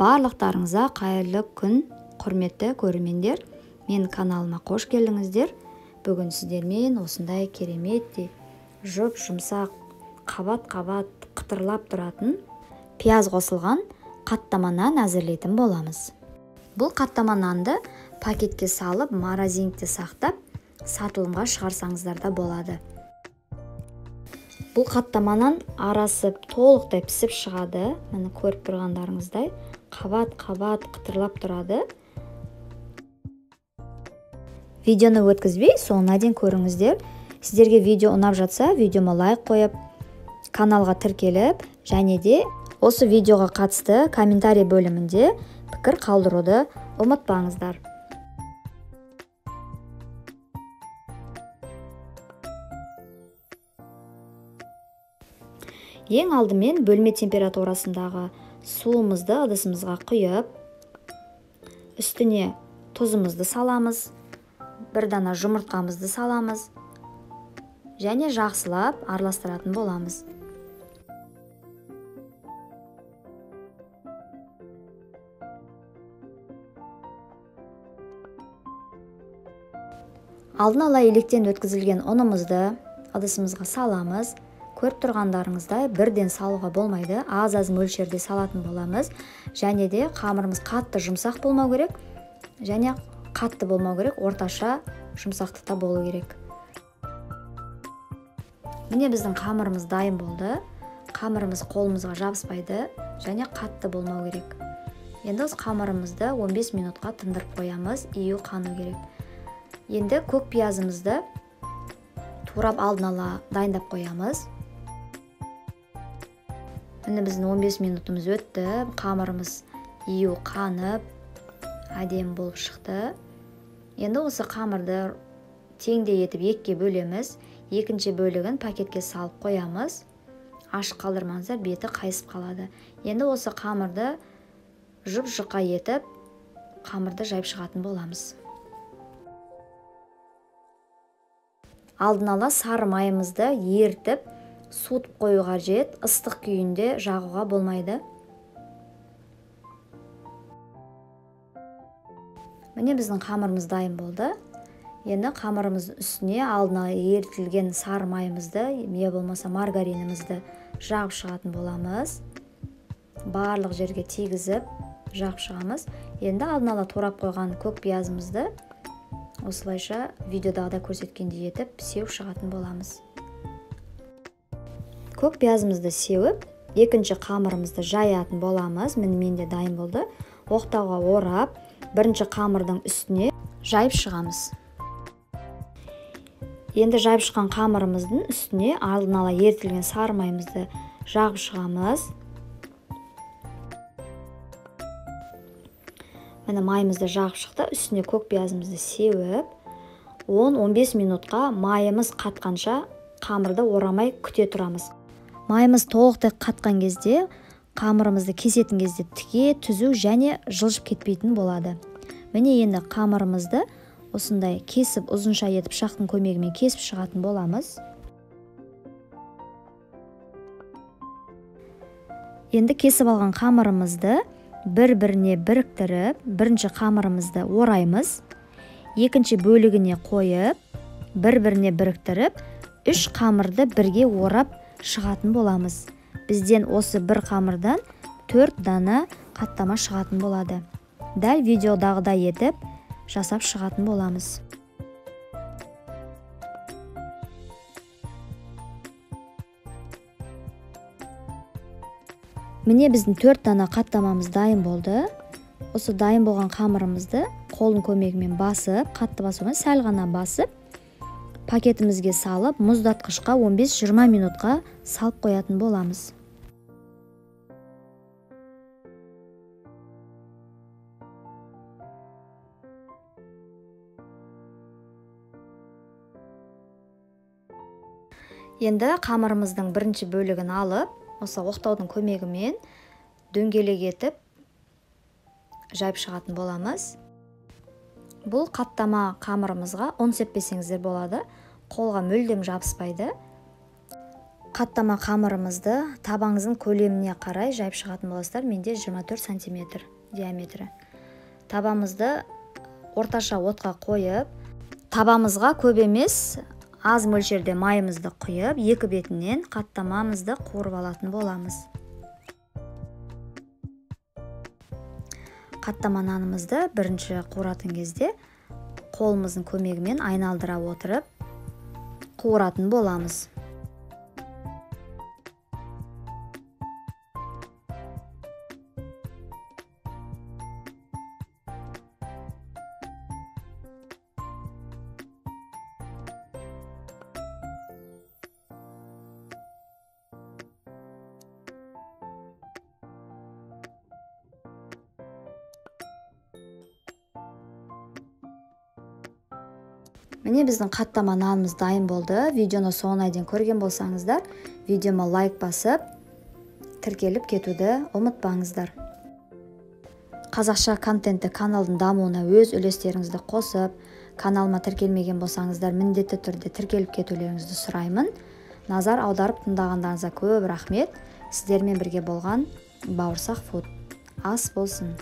Барлықтарыңызға қайырлы күн, құрметті көрермендер. Мен каналыма қош келдіңіздер. Бүгін сіздермен осындай керемет жұмсақ, қабат-қабат қытырлап тұратын пияз қосылған қаттама нан әзірлейтін боламыз. Бұл қаттама нанды пакетке салып, морозилкаде сақтап, сатылымға шығарсаңыздар да болады. Бұл қаттаманан арасы толықтай пісіп шығады. Міне көріп тұрғандарыңыздай қабат-қабат қытырлап тұрады. Видеоны өткізбей, соңына дейін көріңіздер. Сіздерге видео ұнап жатса, видеома лайк қойып, каналға тіркеліп, және де осы видеоға қатысты комментарий бөлімінде пікір қалдыруды ұмытпаңыздар. Ең алдымен бөлме температурасындағы суымызды ыдысымызға құйып, үстіне тұзымызды саламыз, бір дана жұмыртқамызды саламыз және жақсылап араластыратын боламыз. Алдын ала електен өткізілген ұнымызды ыдысымызға саламыз. Көріп тұрғандарыңыздай бірден салуға болмайды, аз-аз мөлшерде салатын боламыз. Және де қамырымыз қатты жұмсақ болмау керек, және қатты болмау керек, орташа жұмсақтықта болу керек. Міне біздің қамырымыз дайын болды. Қамырымыз қолымызға жабыспайды, және қатты болмау керек. Енді осы қамырымызды 15 минутқа тындырып қоямыз, иіу қану керек. Енді көк пиязымызды турап алдын ала дайындап қоямыз. Міне біздің 15 минутымыз өтті, қамырымыз иіу қанып, әдемі болып шықты. Енді осы қамырды теңдей етіп екіге бөлеміз. Екінші бөлігін пакетке салып қоямыз. Ашық қалдырмаңыздар, беті қайысып қалады. Енді осы қамырды жұп-жұқа етіп, қамырды жайып шығатын боламыз. Алдын ала сары майымызды ертіп, суытып қою қажет, ыстық күйінде жағуға болмайды. Міне біздің қамырымыз дайын болды. Енді қамырымыз үстіне алдын ала ерітілген сары майымызды, не болмаса маргаринімізді жағып шығатын боламыз. Барлық жерге тигізіп жағып шығамыз. Енді алдын ала турап қойған көк пиязымызды осылайша видеодағыда көрсеткендей етіп сеуіп шығатын боламыз. Көк пиязымызды сеуіп, екінші қамырымызды жаятын боламыз. Міне менде дайын болды. Оқтауға орап, бірінші қамырдың үстіне жайып шығамыз. Енді жайып шыққан қамырымыздың үстіне алдын ала ерітілген сары майымызды жағып шығамыз. Міне майымызды жағып шықты, үстіне көк пиязымызды сеуіп, 10-15 минутқа майымыз қатқанша қамырды орамай күте тұрамыз. Майымыз толықтай қатқан кезде, қамырымызды кесетін кезде тіке, түзу және жылжып кетпейтін болады. Міне енді қамырымызды осындай кесіп, ұзынша етіп пышақтың көмегімен кесіп шығатын боламыз. Енді кесіп алған қамырымызды бір-біріне біріктіріп, бірінші қамырымызды ораймыз. Екінші бөлігіне қойып, бір-біріне біріктіріп, 3 қамырды бірге орап шығатын боламыз. Бізден осы бір қамырдан 4 дана қаттама шығатын болады. Дәл видеодағыдай етіп жасап шығатын боламыз. Міне біздің 4 дана қаттамамыз дайын болды. Осы дайын болған қамырымызды қолын көмегімен басып, қатты басумен сәл ғана басып, пакетімізге салып, мұздатқышқа 15-20 минутқа салып қоятын боламыз. Енді қамырымыздың бірінші бөлігін алып, осы оқтаудың көмегімен дөңгелек етіп жайып шығатын боламыз. Бұл қаттама қамырымызға ұн сеппесеңіздер болады. Қолға мүлдем жабыспайды. Қаттама қамырымызды табаңыздың көлеміне қарай жайып шығатын боласыздар. Менде 24 см диаметрі. Табамызды орташа отқа қойып, табамызға көп емес, аз мөлшерде майымызды құйып, екі бетінен қаттамамызды қуырып алатын боламыз. Қаттама нанымызды бірінші қуыратын кезде қолымыздың көмегімен айналдыра отырып қуыратын боламыз. Міне біздің қаттама нанымыз дайын болды. Видеоны соңына дейін көрген болсаңыздар, видеома лайк басып, тіркеліп кетуді ұмытпаңыздар. Қазақша контентті каналдың дамуына өз үлестеріңізді қосып, каналыма тіркелмеген болсаңыздар, міндетті түрде тіркеліп кетулеріңізді сұраймын. Назар аударып тыңдағандарыңызға көп рахмет. Сіздермен бірге болған Бауырсақ Фуд. Ас болсын.